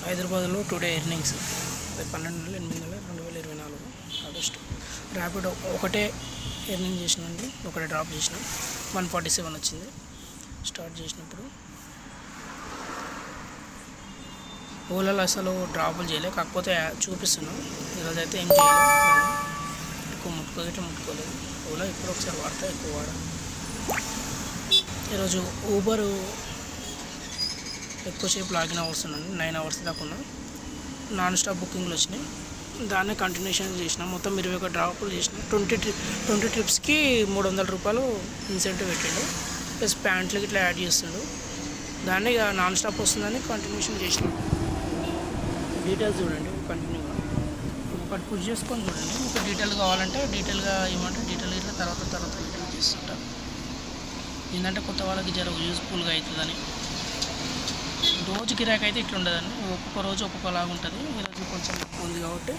హైదరాబాద్లో today earnings 12/8/2024 August. Rapido ఒకటే earning చేసినండి, ఒకటే డ్రాప్ చేసిన 147 వచ్చింది స్టార్ట్ చేసినప్పుడు. ఓలాలో అసలు డ్రాపులు చేయలేదు, కాకపోతే చూపిస్తున్నాం. ఈరోజు అయితే ఏం చేయలేదు, ఎక్కువ ముట్టుకోలేదు. ఓలా ఇప్పుడు ఒకసారి వాడతా, ఎక్కువ వాడ. ఈరోజు ఊబరు ఎక్కువసేపు లాగిన్ అవర్స్ ఉన్నాను, 9 అవర్స్ దాకా ఉన్నా. నాన్ స్టాప్ బుకింగ్లు వచ్చినాయి, దాన్నే కంటిన్యూషన్ చేసిన. మొత్తం 21 డ్రాపులు చేసిన. 20 ట్రిప్స్కి 300 రూపాయలు ఇన్సెంటివ్ పెట్టిండు, ప్లస్ ప్యాంట్లకి ఇట్లా యాడ్ చేస్తుండు. దాన్ని ఇక నాన్ స్టాప్ వస్తుందని కంటిన్యూషన్ చేసిన. డీటెయిల్స్ చూడండి కంటిన్యూగా, ఒకటి పుష్ చేసుకొని చూడండి. మీకు డీటెయిల్ కావాలంటే డీటెయిల్గా ఇవ్వమంటే డీటెయిల్ ఇట్లా తర్వాత డీటెయిల్ చేస్తుంటా. ఏంటంటే కొత్త వాళ్ళకి జర యూజ్ఫుల్గా అవుతుందని. రోజు గిరాకీ అయితే ఇట్లా ఉండదండి, ఒక్కొక్క రోజు ఒక్కొక్కలాగా ఉంటుంది. ఈరోజు కొంచెం ఎక్కువ ఉంది కాబట్టి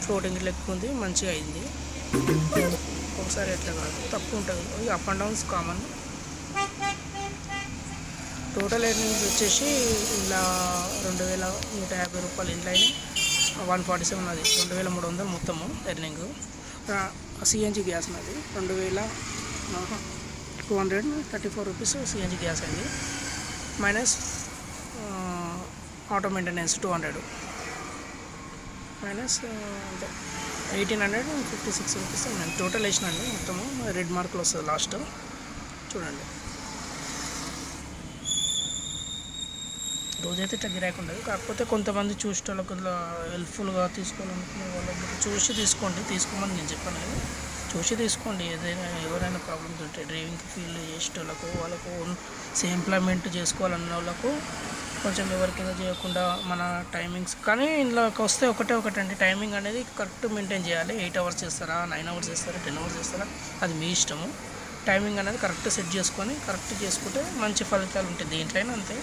ఫ్లోటింగ్ ఇట్లా ఎక్కువ ఉంది, మంచిగా అయింది. ఒకసారి ఎట్లా కాదు, తక్కువ ఉంటుంది. Up and downs common. Total earnings వచ్చేసి ఇలా 2150 రూపాయలు ఇంట్లో అయినాయి. 147 అది 2300 మొత్తము ఎర్నింగ్. సిఎన్జి గ్యాస్ నాది 2234 రూపీస్ సిఎన్జి గ్యాస్ అయింది, మైనస్ ఆటో మెయింటెనెన్స్ 200 మైనస్ అంతే 1856 రూపీస్ నేను టోటల్ వేసినండి. మొత్తము రెడ్ మార్కులు వస్తుంది లాస్ట్ చూడండి. రోజైతే ఇట్లా గిరాకీ ఉండదు, కాకపోతే కొంతమంది చూసేటోళ్ళకు ఇట్లా హెల్ప్ఫుల్గా తీసుకోవాలనుకునే వాళ్ళకి చూసి తీసుకోమని నేను చెప్పాను కదా, చూసి తీసుకోండి. ఏదైనా ఎవరైనా ప్రాబ్లమ్స్ ఉంటాయి, డ్రైవింగ్ ఫీల్డ్ చేసేటోళ్ళకు, వాళ్ళకు ఎంప్లాయ్మెంట్ చేసుకోవాలన్న వాళ్ళకు కొంచెం ఎవరికైనా చేయకుండా మన టైమింగ్స్. కానీ ఇందులోకి వస్తే ఒకటండి, టైమింగ్ అనేది కరెక్ట్ మెయింటైన్ చేయాలి. 8 అవర్స్ చేస్తారా, 9 అవర్స్ చేస్తారా, 10 అవర్స్ చేస్తారా, అది మీ ఇష్టము. టైమింగ్ అనేది కరెక్ట్ సెట్ చేసుకొని కరెక్ట్ చేసుకుంటే మంచి ఫలితాలు ఉంటాయి. దేంట్లైనా అంతే,